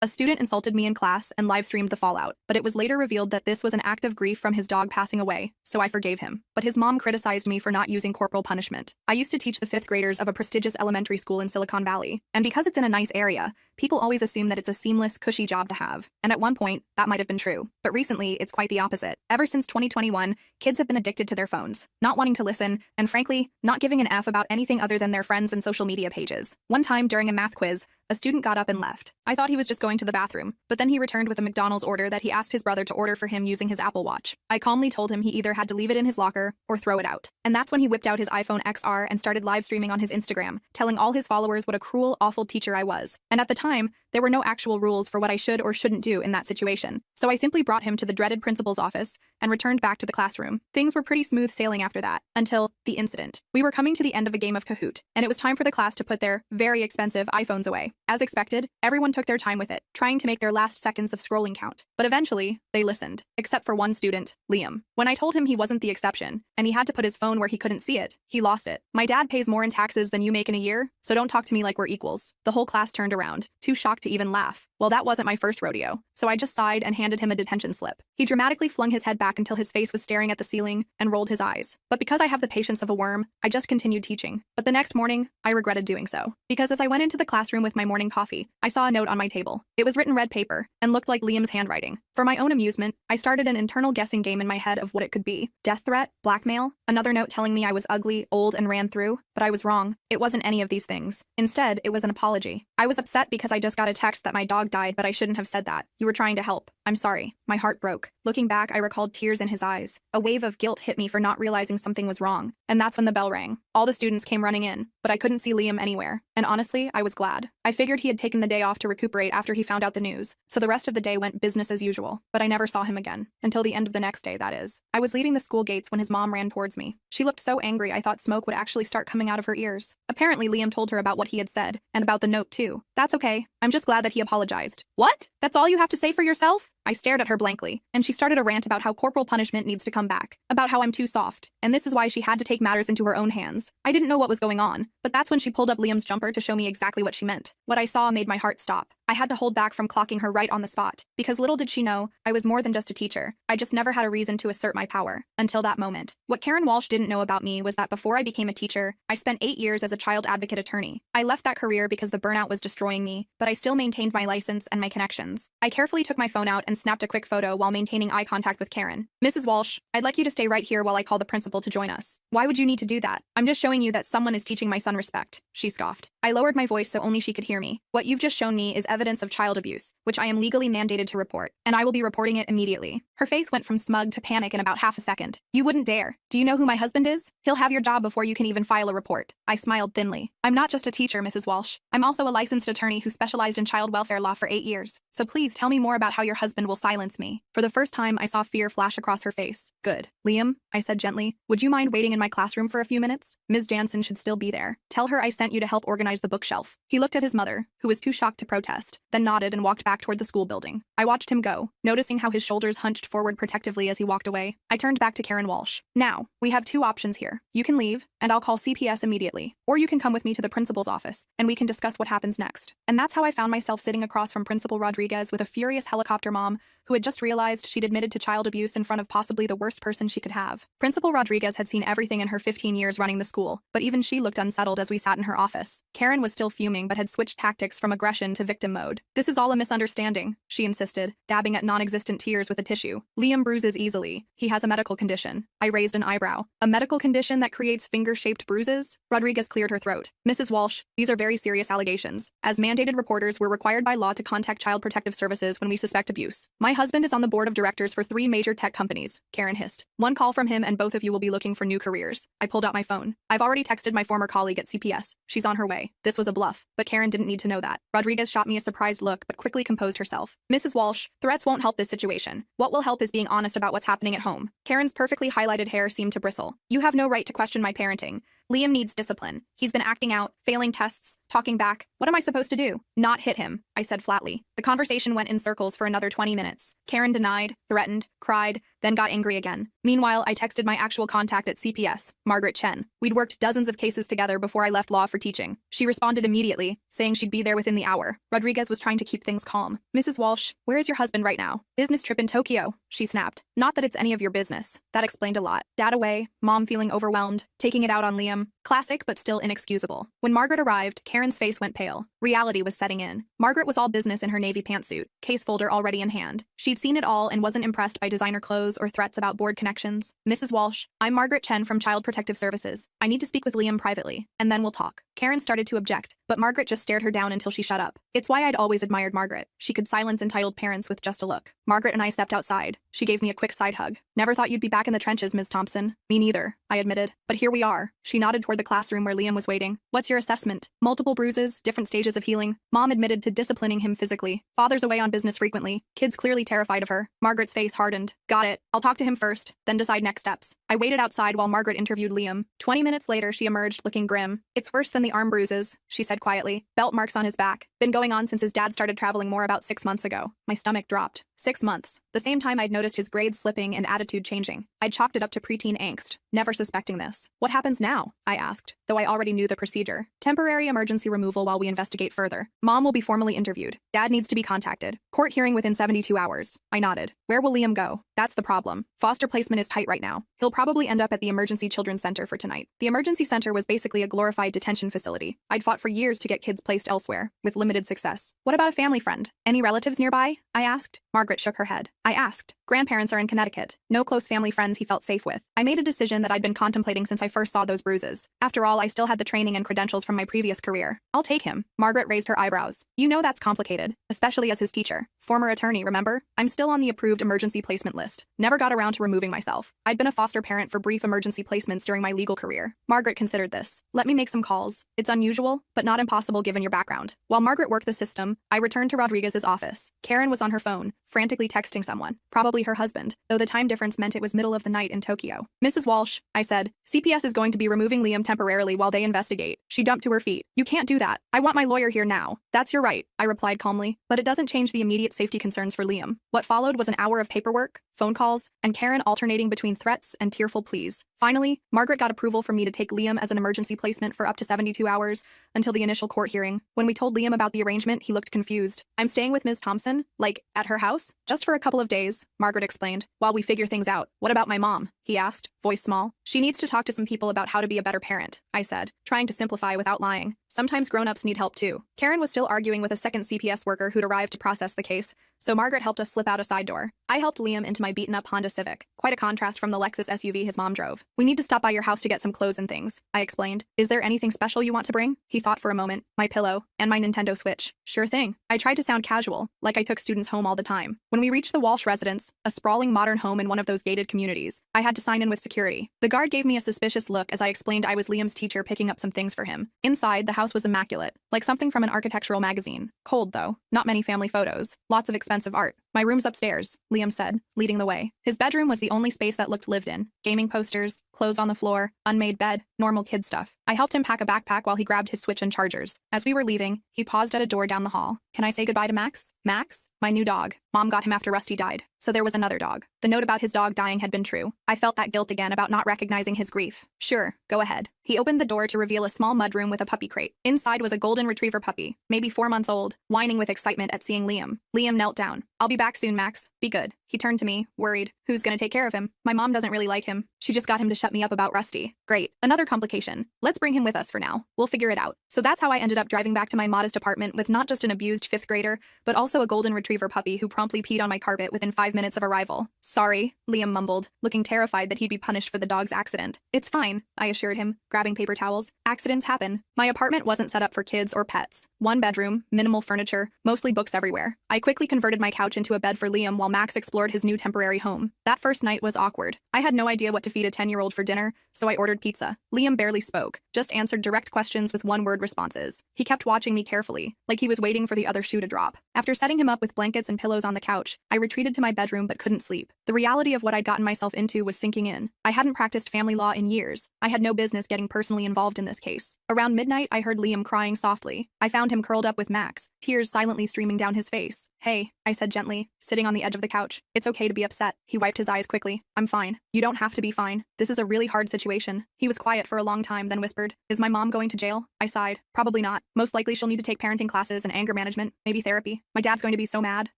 A student insulted me in class and live-streamed the fallout, but it was later revealed that this was an act of grief from his dog passing away, so I forgave him. But his mom criticized me for not using corporal punishment. I used to teach the 5th graders of a prestigious elementary school in Silicon Valley, and because it's in a nice area, people always assume that it's a seamless, cushy job to have. And at one point, that might have been true. But recently, it's quite the opposite. Ever since 2021, kids have been addicted to their phones, not wanting to listen, and frankly, not giving an F about anything other than their friends and social media pages. One time during a math quiz, a student got up and left. I thought he was just going to the bathroom, but then he returned with a McDonald's order that he asked his brother to order for him using his Apple Watch. I calmly told him he either had to leave it in his locker or throw it out. And that's when he whipped out his iPhone XR and started live streaming on his Instagram, telling all his followers what a cruel, awful teacher I was. And at the time, there were no actual rules for what I should or shouldn't do in that situation. So I simply brought him to the dreaded principal's office and returned back to the classroom. Things were pretty smooth sailing after that, until the incident. We were coming to the end of a game of Kahoot, and it was time for the class to put their very expensive iPhones away. As expected, everyone took their time with it, trying to make their last seconds of scrolling count. But eventually, they listened, except for one student, Liam. When I told him he wasn't the exception, and he had to put his phone where he couldn't see it, he lost it. My dad pays more in taxes than you make in a year, so don't talk to me like we're equals. The whole class turned around, too shocked to even laugh. Well, that wasn't my first rodeo, so I just sighed and handed him a detention slip. He dramatically flung his head back until his face was staring at the ceiling and rolled his eyes. But because I have the patience of a worm, I just continued teaching. But the next morning, I regretted doing so. Because as I went into the classroom with my morning coffee, I saw a note on my table. It was written red paper and looked like Liam's handwriting. For my own amusement, I started an internal guessing game in my head of what it could be. Death threat? Blackmail? Another note telling me I was ugly, old, and ran through? But I was wrong. It wasn't any of these things. Instead, it was an apology. I was upset because I just got a text that my dog died, but I shouldn't have said that. You were trying to help. I'm sorry. My heart broke. Looking back, I recalled tears in his eyes. A wave of guilt hit me for not realizing something was wrong. And that's when the bell rang. All the students came running in, but I couldn't see Liam anywhere. And honestly, I was glad. I figured he had taken the day off to recuperate after he found out the news, so the rest of the day went business as usual. But I never saw him again. Until the end of the next day, that is. I was leaving the school gates when his mom ran towards me. She looked so angry I thought smoke would actually start coming out of her ears. Apparently, Liam told her about what he had said, and about the note too. That's okay. I'm just glad that he apologized. What? That's all you have to say for yourself? I stared at her blankly, and she started a rant about how corporal punishment needs to come back, about how I'm too soft, and this is why she had to take matters into her own hands. I didn't know what was going on, but that's when she pulled up Liam's jumper to show me exactly what she meant. What I saw made my heart stop. I had to hold back from clocking her right on the spot, because little did she know, I was more than just a teacher. I just never had a reason to assert my power, until that moment. What Karen Walsh didn't know about me was that before I became a teacher, I spent 8 years as a child advocate attorney. I left that career because the burnout was destroying me, but I still maintained my license and my connections. I carefully took my phone out and snapped a quick photo while maintaining eye contact with Karen. Mrs. Walsh, I'd like you to stay right here while I call the principal to join us. Why would you need to do that? I'm just showing you that someone is teaching my son respect, she scoffed. I lowered my voice so only she could hear me. What you've just shown me is evidence of child abuse, which I am legally mandated to report, and I will be reporting it immediately. Her face went from smug to panic in about half a second. You wouldn't dare. Do you know who my husband is? He'll have your job before you can even file a report. I smiled thinly. I'm not just a teacher, Mrs. Walsh. I'm also a licensed attorney who specialized in child welfare law for 8 years. So please tell me more about how your husband will silence me. For the first time, I saw fear flash across her face. Good. Liam, I said gently, would you mind waiting in my classroom for a few minutes? Ms. Jansen should still be there. Tell her I sent you to help organize the bookshelf. He looked at his mother, who was too shocked to protest, then nodded and walked back toward the school building. I watched him go, noticing how his shoulders hunched forward protectively as he walked away. I turned back to Karen Walsh. Now, we have 2 options here. You can leave, and I'll call CPS immediately. Or you can come with me to the principal's office, and we can discuss what happens next. And that's how I found myself sitting across from Principal Rodriguez with a furious helicopter mom who had just realized she'd admitted to child abuse in front of possibly the worst person she could have. Principal Rodriguez had seen everything in her 15 years running the school, but even she looked unsettled as we sat in her office. Karen was still fuming but had switched tactics from aggression to victim mode. This is all a misunderstanding, she insisted, dabbing at non-existent tears with a tissue. Liam bruises easily. He has a medical condition. I raised an eyebrow. A medical condition that creates finger-shaped bruises? Rodriguez cleared her throat. Mrs. Walsh, these are very serious allegations. As mandated reporters, we're required by law to contact Child Protective Services when we suspect abuse. My husband is on the board of directors for 3 major tech companies, Karen hissed. One call from him and both of you will be looking for new careers. I pulled out my phone. I've already texted my former colleague at CPS. She's on her way. This was a bluff, but Karen didn't need to know that. Rodriguez shot me a surprised look, but quickly composed herself. Mrs. Walsh, threats won't help this situation. What will help is being honest about what's happening at home. Karen's perfectly highlighted hair seemed to bristle. You have no right to question my parenting. Liam needs discipline. He's been acting out, failing tests, talking back. What am I supposed to do? Not hit him, I said flatly. The conversation went in circles for another 20 minutes. Karen denied, threatened, cried, then got angry again. Meanwhile, I texted my actual contact at CPS, Margaret Chen. We'd worked dozens of cases together before I left law for teaching. She responded immediately, saying she'd be there within the hour. Rodriguez was trying to keep things calm. Mrs. Walsh, where is your husband right now? Business trip in Tokyo, she snapped. Not that it's any of your business. That explained a lot. Dad away, mom feeling overwhelmed, taking it out on Liam. Classic, but still inexcusable. When Margaret arrived, Karen's face went pale. Reality was setting in. Margaret was all business in her navy pantsuit, case folder already in hand. She'd seen it all and wasn't impressed by designer clothes or threats about board connections. Mrs. Walsh, I'm Margaret Chen from Child Protective Services. I need to speak with Liam privately, and then we'll talk. Karen started to object, but Margaret just stared her down until she shut up. It's why I'd always admired Margaret. She could silence entitled parents with just a look. Margaret and I stepped outside. She gave me a quick side hug. Never thought you'd be back in the trenches, Ms. Thompson. Me neither, I admitted. But here we are. She nodded toward the classroom where Liam was waiting. What's your assessment? Multiple bruises, different stages of healing. Mom admitted to disciplining him physically. Father's away on business frequently. Kids clearly terrified of her. Margaret's face hardened. Got it. I'll talk to him first, then decide next steps. I waited outside while Margaret interviewed Liam. 20 minutes later, she emerged looking grim. It's worse than the arm bruises, she said quietly. Belt marks on his back. Been going on since his dad started traveling more about 6 months ago. My stomach dropped. 6 months. The same time I'd noticed his grades slipping and attitude changing. I'd chalked it up to preteen angst, never suspecting this. What happens now? I asked, though I already knew the procedure. Temporary emergency removal while we investigate further. Mom will be formally interviewed. Dad needs to be contacted. Court hearing within 72 hours. I nodded. Where will Liam go? That's the problem. Foster placement is tight right now. He'll probably end up at the Emergency Children's Center for tonight. The emergency center was basically a glorified detention facility. I'd fought for years to get kids placed elsewhere, with limited success. What about a family friend? Any relatives nearby? I asked. Margaret shook her head. I asked. Grandparents are in Connecticut. No close family friends he felt safe with. I made a decision that I'd been contemplating since I first saw those bruises. After all, I still had the training and credentials from my previous career. I'll take him. Margaret raised her eyebrows. You know that's complicated, especially as his teacher. Former attorney, remember? I'm still on the approved emergency placement list. Never got around to removing myself. I'd been a foster parent for brief emergency placements during my legal career. Margaret considered this. Let me make some calls. It's unusual, but not impossible given your background. While Margaret worked the system, I returned to Rodriguez's office. Karen was on her phone, frantically texting someone, probably her husband, though the time difference meant it was middle of the night in Tokyo. Mrs. Walsh, I said, CPS is going to be removing Liam temporarily while they investigate. She jumped to her feet. You can't do that. I want my lawyer here now. That's your right, I replied calmly, but it doesn't change the immediate safety concerns for Liam. What followed was an hour of paperwork, phone calls, and Karen alternating between threats and tearful pleas. Finally, Margaret got approval for me to take Liam as an emergency placement for up to 72 hours until the initial court hearing. When we told Liam about the arrangement, he looked confused. I'm staying with Ms. Thompson, like, at her house? Just for a couple of days, Margaret explained, while we figure things out. What about my mom? He asked, voice small. She needs to talk to some people about how to be a better parent, I said, trying to simplify without lying. Sometimes grown-ups need help too. Karen was still arguing with a second CPS worker who'd arrived to process the case, so Margaret helped us slip out a side door. I helped Liam into my beaten-up Honda Civic, quite a contrast from the Lexus SUV his mom drove. We need to stop by your house to get some clothes and things, I explained. Is there anything special you want to bring? He thought for a moment. My pillow, and my Nintendo Switch. Sure thing. I tried to sound casual, like I took students home all the time. When we reached the Walsh residence, a sprawling modern home in one of those gated communities, I had to sign in with security. The guard gave me a suspicious look as I explained I was Liam's teacher picking up some things for him. Inside, the house was immaculate, like something from an architectural magazine. Cold, though. Not many family photos. Lots of expensive art. My room's upstairs, Liam said, leading the way. His bedroom was the only space that looked lived in. Gaming posters, clothes on the floor, unmade bed, normal kid stuff. I helped him pack a backpack while he grabbed his Switch and chargers. As we were leaving, he paused at a door down the hall. Can I say goodbye to Max? Max? My new dog. Mom got him after Rusty died. So there was another dog. The note about his dog dying had been true. I felt that guilt again about not recognizing his grief. Sure, go ahead. He opened the door to reveal a small mudroom with a puppy crate. Inside was a golden retriever puppy, maybe 4 months old, whining with excitement at seeing Liam. Liam knelt down. I'll be back soon, Max. Be good. He turned to me, worried. Who's gonna take care of him? My mom doesn't really like him. She just got him to shut me up about Rusty. Great. Another complication. Let's bring him with us for now. We'll figure it out. So that's how I ended up driving back to my modest apartment with not just an abused 5th grader, but also a golden retriever puppy who promptly peed on my carpet within 5 minutes of arrival. Sorry, Liam mumbled, looking terrified that he'd be punished for the dog's accident. It's fine, I assured him, grabbing paper towels. Accidents happen. My apartment wasn't set up for kids or pets. 1 bedroom, minimal furniture, mostly books everywhere. I quickly converted my couch into a bed for Liam while Max explored his new temporary home. That first night was awkward. I had no idea what to feed a 10-year-old for dinner, so I ordered pizza. Liam barely spoke, just answered direct questions with one-word responses. He kept watching me carefully, like he was waiting for the other shoe to drop. After setting him up with blankets and pillows on the couch, I retreated to my bedroom but couldn't sleep. The reality of what I'd gotten myself into was sinking in. I hadn't practiced family law in years. I had no business getting personally involved in this case. Around midnight, I heard Liam crying softly. I found him curled up with Max, tears silently streaming down his face. "Hey," I said gently, sitting on the edge of the couch. "It's okay to be upset." He wiped his eyes quickly. "I'm fine. You don't have to be fine. This is a really hard situation." He was quiet for a long time, then whispered, "Is my mom going to jail?" I sighed. "Probably not. Most likely she'll need to take parenting classes and anger management, maybe therapy. My dad's going to be so mad."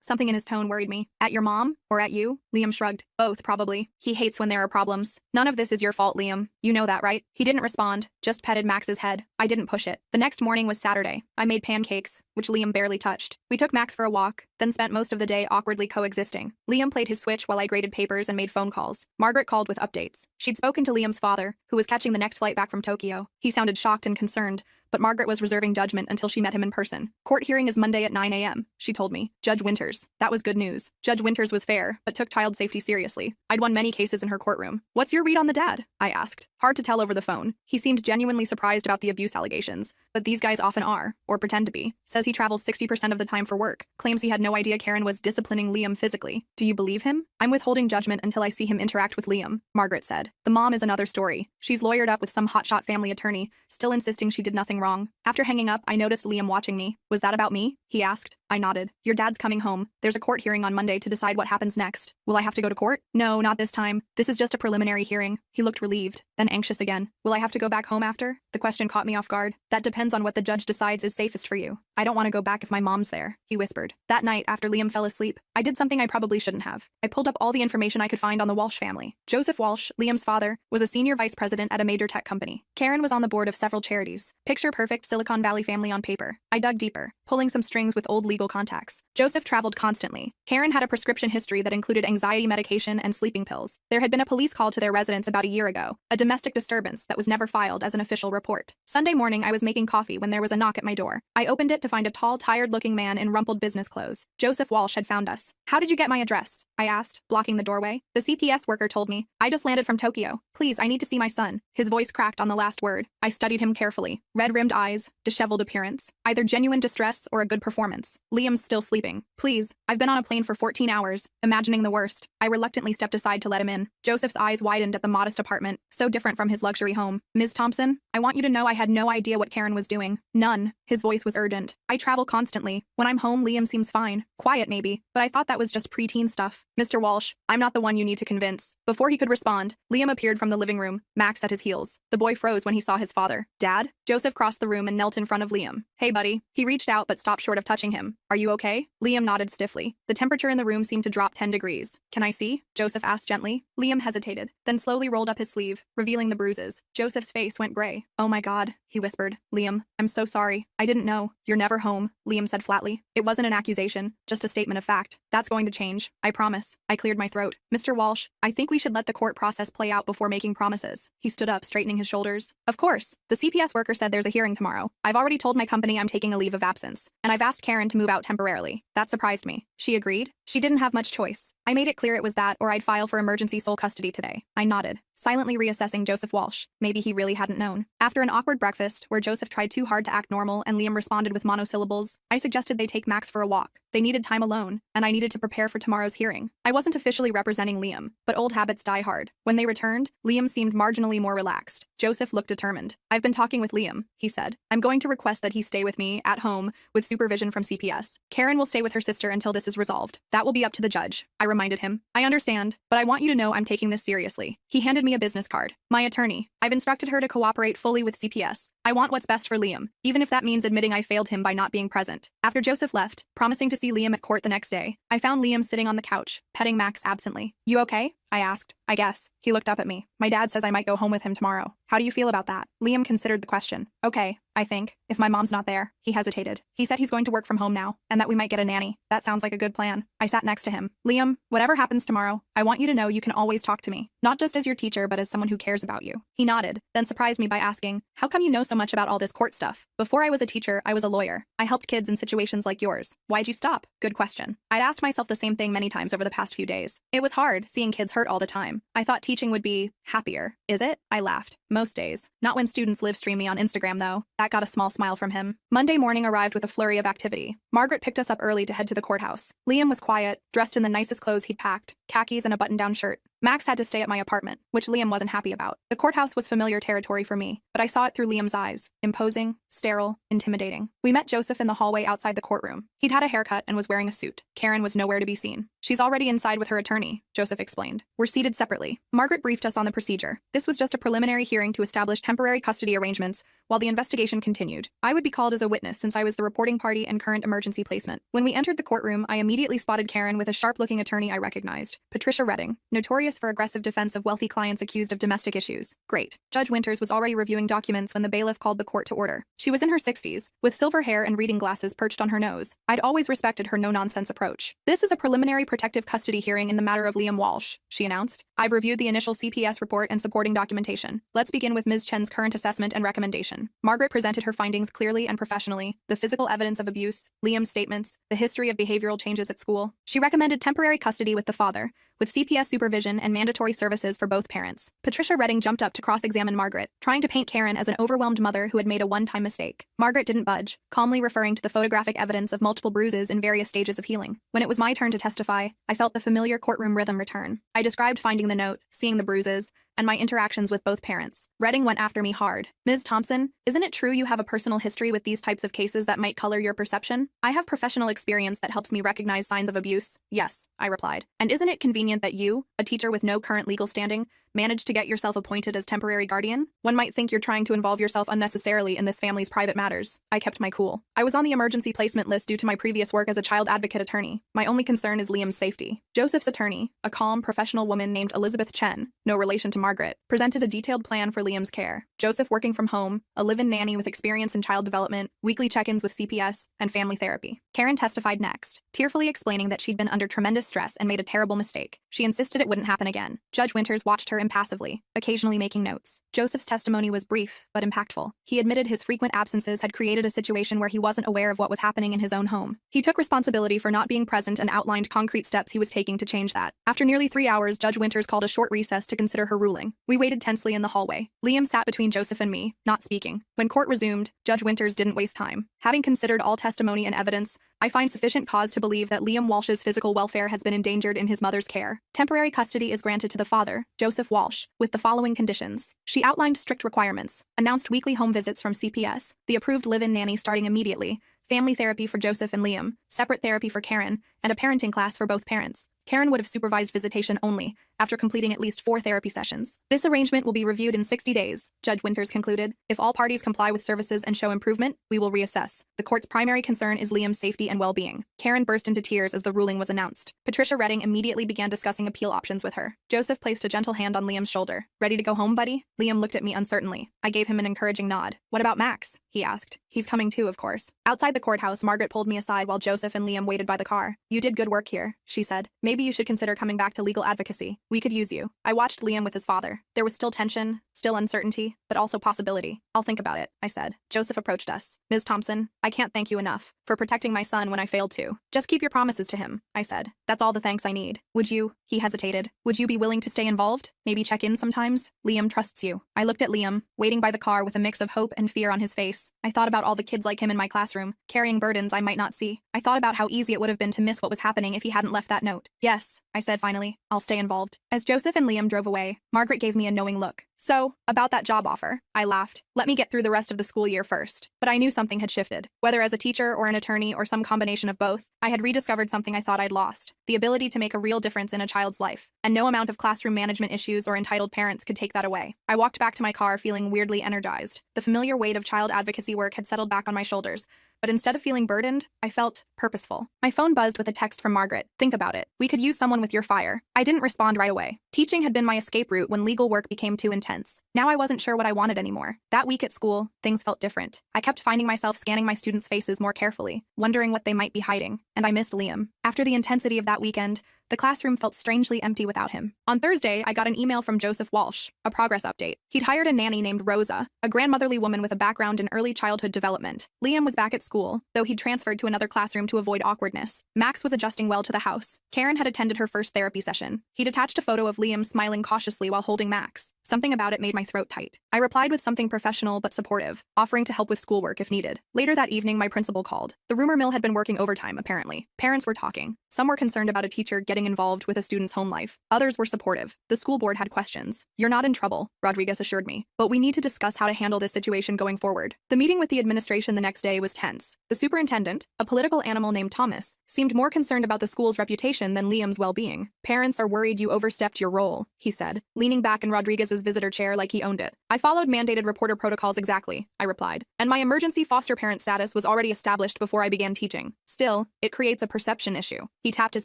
Something in his tone worried me. "At your mom? Or at you?" Liam shrugged. "Both, probably. He hates when there are problems." "None of this is your fault, Liam. You know that, right?" He didn't respond, just petted Max's head. I didn't push it. The next morning was Saturday. I made pancakes, which Liam barely touched. We took Max for a walk, then spent most of the day awkwardly coexisting. Liam played his Switch while I graded papers and made phone calls. Margaret called with updates. She'd spoken to Liam's father, who was catching the next flight back from Tokyo. He sounded shocked and concerned, but Margaret was reserving judgment until she met him in person. "Court hearing is Monday at 9 a.m., she told me. Judge Winters. That was good news. Judge Winters was fair, but took child safety seriously. I'd won many cases in her courtroom. "What's your read on the dad?" I asked. Hard to tell over the phone. He seemed genuinely surprised about the abuse allegations, but these guys often are, or pretend to be. Says he travels 60% of the time for work. Claims he had no idea Karen was disciplining Liam physically. Do you believe him? "I'm withholding judgment until I see him interact with Liam," Margaret said. The mom is another story. She's lawyered up with some hotshot family attorney, still insisting she did nothing wrong. After hanging up, I noticed Liam watching me. "Was that about me?" he asked. I nodded. "Your dad's coming home. There's a court hearing on Monday to decide what happens next." "Will I have to go to court?" "No, not this time. This is just a preliminary hearing." He looked relieved, then anxious again. "Will I have to go back home after?" The question caught me off guard. "That depends on what the judge decides is safest for you." "I don't want to go back if my mom's there," he whispered. That night, after Liam fell asleep, I did something I probably shouldn't have. I pulled up all the information I could find on the Walsh family. Joseph Walsh, Liam's father, was a senior vice president at a major tech company. Karen was on the board of several charities. Picture perfect Silicon Valley family on paper. I dug deeper, pulling some strings with old legal contacts. Joseph traveled constantly. Karen had a prescription history that included anxiety medication and sleeping pills. There had been a police call to their residence about a year ago, a domestic disturbance that was never filed as an official report. Sunday morning, I was making coffee when there was a knock at my door. I opened it to find a tall, tired-looking man in rumpled business clothes. Joseph Walsh had found us. "How did you get my address?" I asked, blocking the doorway. "The CPS worker told me. I just landed from Tokyo. Please, I need to see my son." His voice cracked on the last word. I studied him carefully. Red-rimmed eyes, disheveled appearance. Either genuine distress or a good performance. Liam's still sleeping. "Please, I've been on a plane for 14 hours, imagining the worst." I reluctantly stepped aside to let him in. Joseph's eyes widened at the modest apartment, so different from his luxury home. "Ms. Thompson, I want you to know I had no idea what Karen was doing. None." His voice was urgent. "I travel constantly. When I'm home, Liam seems fine. Quiet, maybe, but I thought that was just preteen stuff." "Mr. Walsh, I'm not the one you need to convince." Before he could respond, Liam appeared from the living room, Max at his heels. The boy froze when he saw his father. "Dad?" Joseph crossed the room and knelt in front of Liam. "Hey, buddy." He reached out but stopped short of touching him. "Are you okay?" Liam nodded stiffly. The temperature in the room seemed to drop 10 degrees. "Can I see?" Joseph asked gently. Liam hesitated, then slowly rolled up his sleeve, revealing the bruises. Joseph's face went gray. "Oh my God," he whispered. "Liam, I'm so sorry. I didn't know. You're never home," Liam said flatly. It wasn't an accusation, just a statement of fact. "That's going to change. I promise." I cleared my throat. "Mr. Walsh, I think we should let the court process play out before making promises." He stood up, straightening his shoulders. "Of course. The CPS worker said there's a hearing tomorrow. I've already told my company I'm taking a leave of absence, and I've asked Karen to move out temporarily." That surprised me. She agreed. She didn't have much choice. I made it clear it was that or I'd file for emergency sole custody today. I nodded, silently reassessing Joseph Walsh. Maybe he really hadn't known. After an awkward breakfast, where Joseph tried too hard to act normal and Liam responded with monosyllables, I suggested they take Max for a walk. They needed time alone, and I needed to prepare for tomorrow's hearing. I wasn't officially representing Liam, but old habits die hard. When they returned, Liam seemed marginally more relaxed. Joseph looked determined. "I've been talking with Liam," he said. "I'm going to request that he stay with me, at home, with supervision from CPS. Karen will stay with her sister until this is resolved. That will be up to the judge." I reminded him. "I understand, but I want you to know I'm taking this seriously." He handed me a business card. "My attorney. I've instructed her to cooperate fully with CPS. I want what's best for Liam, even if that means admitting I failed him by not being present." After Joseph left, promising to see Liam at court the next day, I found Liam sitting on the couch, petting Max absently. "You okay?" I asked. "I guess." He looked up at me. "My dad says I might go home with him tomorrow. How do you feel about that?" Liam considered the question. "Okay, I think, if my mom's not there." He hesitated. "He said he's going to work from home now, and that we might get a nanny. That sounds like a good plan." I sat next to him. "Liam, whatever happens tomorrow, I want you to know you can always talk to me. Not just as your teacher, but as someone who cares about you." He nodded, then surprised me by asking, "How come you know so much about all this court stuff?" "Before I was a teacher, I was a lawyer. I helped kids in situations like yours." "Why'd you stop?" Good question. I'd asked myself the same thing many times over the past few days. It was hard, seeing kids hurt court all the time. I thought teaching would be happier. Is it? I laughed. Most days. Not when students live stream me on Instagram, though. That got a small smile from him. Monday morning arrived with a flurry of activity. Margaret picked us up early to head to the courthouse. Liam was quiet, dressed in the nicest clothes he'd packed, khakis and a button-down shirt. Max had to stay at my apartment, which Liam wasn't happy about. The courthouse was familiar territory for me, but I saw it through Liam's eyes. Imposing, sterile, intimidating. We met Joseph in the hallway outside the courtroom. He'd had a haircut and was wearing a suit. Karen was nowhere to be seen. She's already inside with her attorney, Joseph explained. We're seated separately. Margaret briefed us on the procedure. This was just a preliminary hearing to establish temporary custody arrangements while the investigation continued. I would be called as a witness since I was the reporting party and current emergency placement. When we entered the courtroom, I immediately spotted Karen with a sharp-looking attorney I recognized. Patricia Redding, notorious for aggressive defense of wealthy clients accused of domestic issues. Great. Judge Winters was already reviewing documents when the bailiff called the court to order. She was in her 60s, with silver hair and reading glasses perched on her nose. I'd always respected her no-nonsense approach. This is a preliminary protective custody hearing in the matter of Liam Walsh, she announced. I've reviewed the initial CPS report and supporting documentation. Let's begin with Ms. Chen's current assessment and recommendation. Margaret presented her findings clearly and professionally, the physical evidence of abuse, Liam's statements, the history of behavioral changes at school. She recommended temporary custody with the father, with CPS supervision and mandatory services for both parents. Patricia Redding jumped up to cross-examine Margaret, trying to paint Karen as an overwhelmed mother who had made a one-time mistake. Margaret didn't budge, calmly referring to the photographic evidence of multiple bruises in various stages of healing. When it was my turn to testify, I felt the familiar courtroom rhythm return. I described finding the note, seeing the bruises, and my interactions with both parents. Redding went after me hard. Ms. Thompson, isn't it true you have a personal history with these types of cases that might color your perception? I have professional experience that helps me recognize signs of abuse. Yes, I replied. And isn't it convenient that you, a teacher with no current legal standing, managed to get yourself appointed as temporary guardian? One might think you're trying to involve yourself unnecessarily in this family's private matters. I kept my cool. I was on the emergency placement list due to my previous work as a child advocate attorney. My only concern is Liam's safety. Joseph's attorney, a calm, professional woman named Elizabeth Chen, no relation to Margaret, presented a detailed plan for Liam's care. Joseph working from home, a live-in nanny with experience in child development, weekly check-ins with CPS, and family therapy. Karen testified next, tearfully explaining that she'd been under tremendous stress and made a terrible mistake. She insisted it wouldn't happen again. Judge Winters watched her impassively, occasionally making notes. Joseph's testimony was brief, but impactful. He admitted his frequent absences had created a situation where he wasn't aware of what was happening in his own home. He took responsibility for not being present and outlined concrete steps he was taking to change that. After nearly 3 hours, Judge Winters called a short recess to consider her ruling. We waited tensely in the hallway. Liam sat between Joseph and me, not speaking. When court resumed, Judge Winters didn't waste time. Having considered all testimony and evidence, I find sufficient cause to believe that Liam Walsh's physical welfare has been endangered in his mother's care. Temporary custody is granted to the father, Joseph Walsh, with the following conditions. She outlined strict requirements, announced weekly home visits from CPS, the approved live-in nanny starting immediately, family therapy for Joseph and Liam, separate therapy for Karen, and a parenting class for both parents. Karen would have supervised visitation only, after completing at least 4 therapy sessions. This arrangement will be reviewed in 60 days, Judge Winters concluded. If all parties comply with services and show improvement, we will reassess. The court's primary concern is Liam's safety and well-being. Karen burst into tears as the ruling was announced. Patricia Redding immediately began discussing appeal options with her. Joseph placed a gentle hand on Liam's shoulder. Ready to go home, buddy? Liam looked at me uncertainly. I gave him an encouraging nod. What about Max? He asked. He's coming too, of course. Outside the courthouse, Margaret pulled me aside while Joseph and Liam waited by the car. You did good work here, she said. Maybe you should consider coming back to legal advocacy. We could use you. I watched Liam with his father. There was still tension, still uncertainty, but also possibility. I'll think about it, I said. Joseph approached us. Ms. Thompson, I can't thank you enough for protecting my son when I failed to. Just keep your promises to him, I said. That's all the thanks I need. Would you? He hesitated. Would you be willing to stay involved? Maybe check in sometimes? Liam trusts you. I looked at Liam, waiting by the car with a mix of hope and fear on his face. I thought about all the kids like him in my classroom, carrying burdens I might not see. I thought about how easy it would have been to miss what was happening if he hadn't left that note. Yes, I said finally. I'll stay involved. As Joseph and Liam drove away, Margaret gave me a knowing look. So, about that job offer, I laughed. Let me get through the rest of the school year first. But I knew something had shifted. Whether as a teacher or an attorney or some combination of both, I had rediscovered something I thought I'd lost. The ability to make a real difference in a child's life. And no amount of classroom management issues or entitled parents could take that away. I walked back to my car feeling weirdly energized. The familiar weight of child advocacy work had settled back on my shoulders. But instead of feeling burdened, I felt purposeful. My phone buzzed with a text from Margaret. Think about it. We could use someone with your fire. I didn't respond right away. Teaching had been my escape route when legal work became too intense. Now I wasn't sure what I wanted anymore. That week at school, things felt different. I kept finding myself scanning my students' faces more carefully, wondering what they might be hiding. And I missed Liam. After the intensity of that weekend, The classroom felt strangely empty without him. On Thursday, I got an email from Joseph Walsh, a progress update. He'd hired a nanny named Rosa, a grandmotherly woman with a background in early childhood development. Liam was back at school, though he'd transferred to another classroom to avoid awkwardness. Max was adjusting well to the house. Karen had attended her first therapy session. He'd attached a photo of Liam smiling cautiously while holding Max. Something about it made my throat tight. I replied with something professional but supportive, offering to help with schoolwork if needed. Later that evening, my principal called. The rumor mill had been working overtime, apparently. Parents were talking. Some were concerned about a teacher getting involved with a student's home life. Others were supportive. The school board had questions. "You're not in trouble," Rodriguez assured me, "but we need to discuss how to handle this situation going forward." The meeting with the administration the next day was tense. The superintendent, a political animal named Thomas, seemed more concerned about the school's reputation than Liam's well-being. "Parents are worried you overstepped your role," he said, leaning back in Rodriguez's visitor chair like he owned it. "I followed mandated reporter protocols exactly," I replied, "and my emergency foster parent status was already established before I began teaching. Still, it creates a perception issue." He tapped his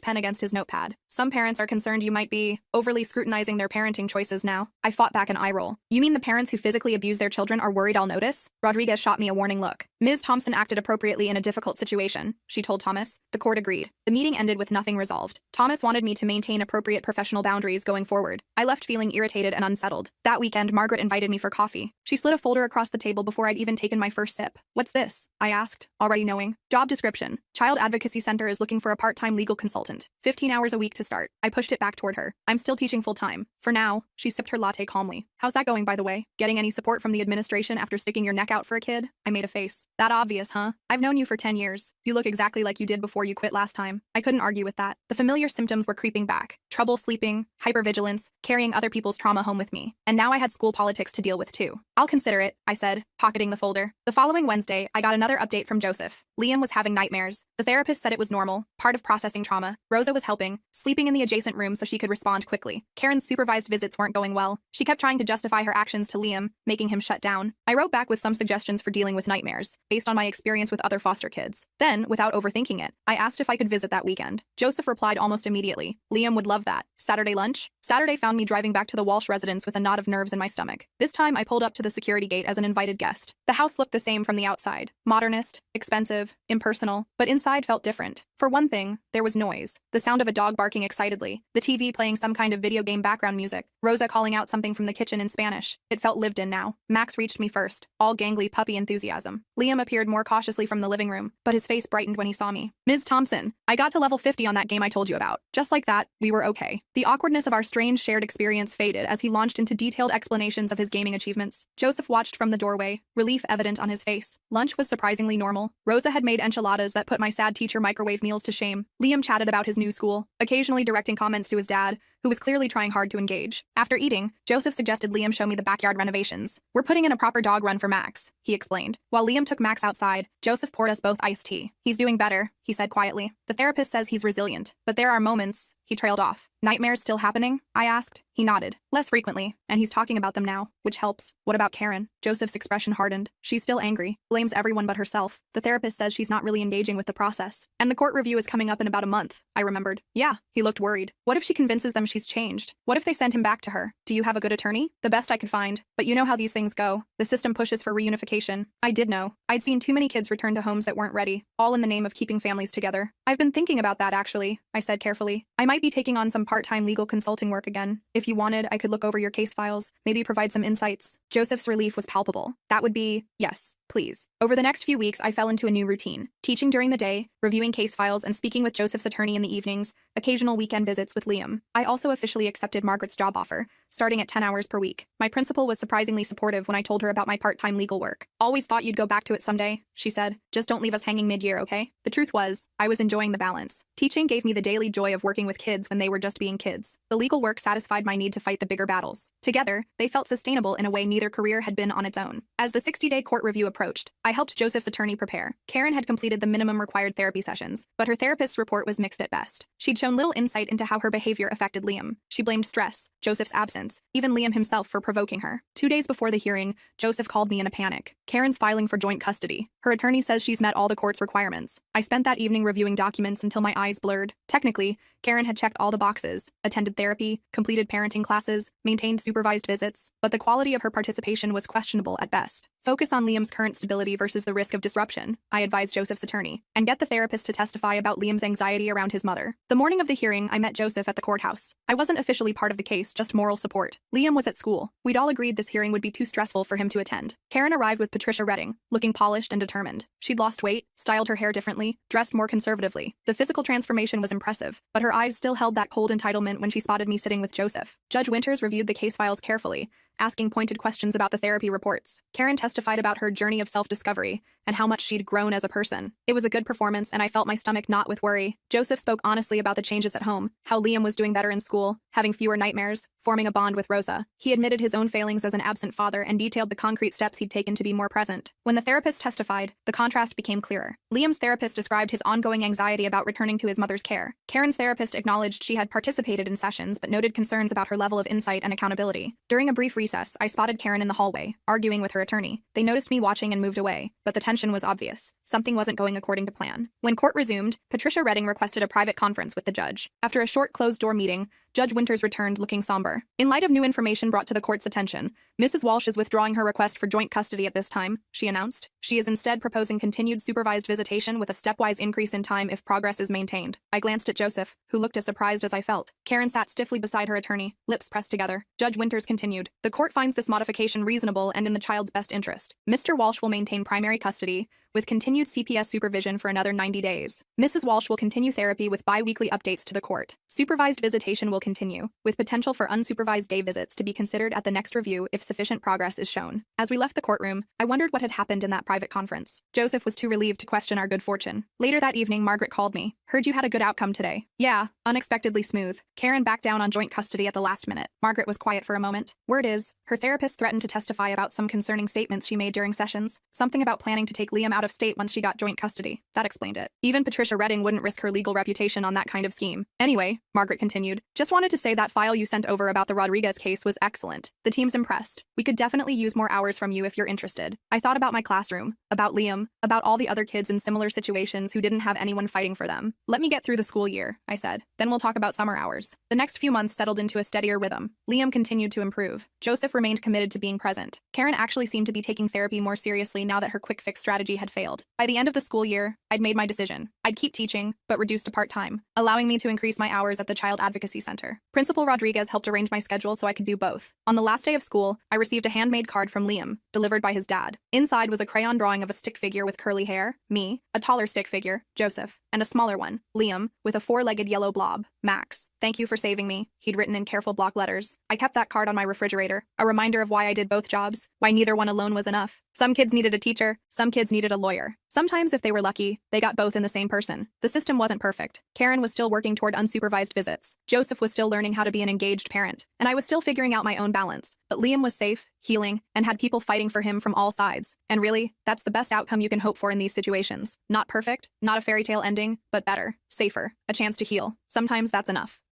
pen against his notepad. "Some parents are concerned you might be overly scrutinizing their parenting choices now." I fought back an eye roll. "You mean the parents who physically abuse their children are worried I'll notice?" Rodriguez shot me a warning look. "Ms. Thompson acted appropriately in a difficult situation," she told Thomas. The court agreed. The meeting ended with nothing resolved. Thomas wanted me to maintain appropriate professional boundaries going forward. I left feeling irritated and unsettled. That weekend, Margaret invited me for coffee. She slid a folder across the table before I'd even taken my first sip. "What's this?" I asked, already knowing. "Job description. Child Advocacy Center is looking for a part-time legal consultant. 15 hours a week to start." I pushed it back toward her. "I'm still teaching full-time. For now." She sipped her latte calmly. "How's that going, by the way? Getting any support from the administration after sticking your neck out for a kid?" I made a face. "That obvious, huh? I've known you for 10 years. You look exactly like you did before you quit last time." I couldn't argue with that. The familiar symptoms were creeping back. Trouble sleeping, hypervigilance, carrying other people's trauma home with me. And now I had school politics to deal with too. "I'll consider it," I said, pocketing the folder. The following Wednesday, I got another update from Joseph. Liam was having nightmares. The therapist said it was normal, part of processing trauma. Rosa was helping, sleeping in the adjacent room so she could respond quickly. Karen's supervised visits weren't going well. She kept trying to justify her actions to Liam, making him shut down. I wrote back with some suggestions for dealing with nightmares, based on my experience with other foster kids. Then, without overthinking it, I asked if I could visit that weekend. Joseph replied almost immediately. "Liam would love that. Saturday lunch?" Saturday found me driving back to the Walsh residence with a knot of nerves in my stomach. This time, I pulled up to the security gate as an invited guest. The house looked the same from the outside. Modernist, expensive, impersonal, but inside felt different. For one thing, there was noise. The sound of a dog barking excitedly, the TV playing some kind of video game background music, Rosa calling out something from the kitchen in Spanish. It felt lived in now. Max reached me first, all gangly puppy enthusiasm. Liam appeared more cautiously from the living room, but his face brightened when he saw me. "Ms. Thompson, I got to level 50 on that game I told you about." Just like that, we were okay. The awkwardness of our strange shared experience faded as he launched into detailed explanations of his gaming achievements. Joseph watched from the doorway, relief evident on his face. Lunch was surprisingly normal. Rosa had made enchiladas that put my sad teacher microwave meals to shame. Liam chatted about his new school, occasionally directing comments to his dad, who was clearly trying hard to engage. After eating, Joseph suggested Liam show me the backyard renovations. "We're putting in a proper dog run for Max," he explained. While Liam took Max outside, Joseph poured us both iced tea. "He's doing better," he said quietly. "The therapist says he's resilient, but there are moments..." He trailed off. "Nightmares still happening?" I asked. He nodded. "Less frequently, and he's talking about them now, which helps." "What about Karen?" Joseph's expression hardened. "She's still angry, blames everyone but herself. The therapist says she's not really engaging with the process. And the court review is coming up in about a month," I remembered. "Yeah." He looked worried. "What if she convinces them she's changed? What if they send him back to her? Do you have a good attorney?" "The best I could find. But you know how these things go. The system pushes for reunification." I did know. I'd seen too many kids return to homes that weren't ready, all in the name of keeping families together. "I've been thinking about that actually," I said carefully. "I might be taking on some part-time legal consulting work again. If you wanted, I could look over your case files, maybe provide some insights." Joseph's relief was palpable. "That would be, yes, please." Over the next few weeks, I fell into a new routine. Teaching during the day, reviewing case files, and speaking with Joseph's attorney in the evenings, occasional weekend visits with Liam. I also officially accepted Margaret's job offer, starting at 10 hours per week. My principal was surprisingly supportive when I told her about my part-time legal work. "Always thought you'd go back to it someday," she said. "Just don't leave us hanging mid-year, okay?" The truth was, I was enjoying the balance. Teaching gave me the daily joy of working with kids when they were just being kids. The legal work satisfied my need to fight the bigger battles. Together, they felt sustainable in a way neither career had been on its own. As the 60-day court review approached, I helped Joseph's attorney prepare. Karen had completed the minimum required therapy sessions, but her therapist's report was mixed at best. She'd shown little insight into how her behavior affected Liam. She blamed stress, Joseph's absence, even Liam himself for provoking her. 2 days before the hearing, Joseph called me in a panic. "Karen's filing for joint custody. Her attorney says she's met all the court's requirements." I spent that evening reviewing documents until my eyes blurred. Technically, Karen had checked all the boxes, attended therapy, completed parenting classes, maintained supervised visits, but the quality of her participation was questionable at best. Focus on Liam's current stability versus the risk of disruption, I advised Joseph's attorney, and get the therapist to testify about Liam's anxiety around his mother. The morning of the hearing, I met Joseph at the courthouse. I wasn't officially part of the case, just moral support. Liam was at school. We'd all agreed this hearing would be too stressful for him to attend. Karen arrived with Patricia Redding, looking polished and determined. She'd lost weight, styled her hair differently, dressed more conservatively. The physical transformation was impressive, but her eyes still held that cold entitlement when she spotted me sitting with Joseph. Judge Winters reviewed the case files carefully, asking pointed questions about the therapy reports. Karen testified about her journey of self-discovery and how much she'd grown as a person. It was a good performance, and I felt my stomach knot with worry. Joseph spoke honestly about the changes at home, how Liam was doing better in school, having fewer nightmares, forming a bond with Rosa. He admitted his own failings as an absent father and detailed the concrete steps he'd taken to be more present. When the therapist testified, the contrast became clearer. Liam's therapist described his ongoing anxiety about returning to his mother's care. Karen's therapist acknowledged she had participated in sessions but noted concerns about her level of insight and accountability. During a brief recess, I spotted Karen in the hallway, arguing with her attorney. They noticed me watching and moved away, but the tension was obvious. Something wasn't going according to plan. When court resumed, Patricia Redding requested a private conference with the judge. After a short closed-door meeting, Judge Winters returned looking somber. In light of new information brought to the court's attention, Mrs. Walsh is withdrawing her request for joint custody at this time, she announced. She is instead proposing continued supervised visitation with a stepwise increase in time if progress is maintained. I glanced at Joseph, who looked as surprised as I felt. Karen sat stiffly beside her attorney, lips pressed together. Judge Winters continued. The court finds this modification reasonable and in the child's best interest. Mr. Walsh will maintain primary custody, with continued CPS supervision for another 90 days. Mrs. Walsh will continue therapy with bi-weekly updates to the court. Supervised visitation will continue, with potential for unsupervised day visits to be considered at the next review if sufficient progress is shown. As we left the courtroom, I wondered what had happened in that private conference. Joseph was too relieved to question our good fortune. Later that evening, Margaret called me. Heard you had a good outcome today. Yeah, unexpectedly smooth. Karen backed down on joint custody at the last minute. Margaret was quiet for a moment. Word is, her therapist threatened to testify about some concerning statements she made during sessions. Something about planning to take Liam out of state once she got joint custody. That explained it. Even Patricia Redding wouldn't risk her legal reputation on that kind of scheme. Anyway, Margaret continued, just wanted to say that file you sent over about the Rodriguez case was excellent. The team's impressed. We could definitely use more hours from you if you're interested. I thought about my classroom, about Liam, about all the other kids in similar situations who didn't have anyone fighting for them. Let me get through the school year, I said. Then we'll talk about summer hours. The next few months settled into a steadier rhythm. Liam continued to improve. Joseph remained committed to being present. Karen actually seemed to be taking therapy more seriously now that her quick fix strategy had failed. By the end of the school year, I'd made my decision. I'd keep teaching, but reduce to part-time, allowing me to increase my hours at the Child Advocacy Center. Principal Rodriguez helped arrange my schedule so I could do both. On the last day of school, I received a handmade card from Liam, delivered by his dad. Inside was a crayon drawing of a stick figure with curly hair, me, a taller stick figure, Joseph, and a smaller one, Liam, with a four-legged yellow blob, Max. Thank you for saving me, he'd written in careful block letters. I kept that card on my refrigerator, a reminder of why I did both jobs, why neither one alone was enough. Some kids needed a teacher, some kids needed a lawyer. Sometimes, if they were lucky, they got both in the same person. The system wasn't perfect. Karen was still working toward unsupervised visits. Joseph was still learning how to be an engaged parent. And I was still figuring out my own balance. But Liam was safe, healing, and had people fighting for him from all sides. And really, that's the best outcome you can hope for in these situations. Not perfect, not a fairy tale ending, but better, safer, a chance to heal. Sometimes that's enough.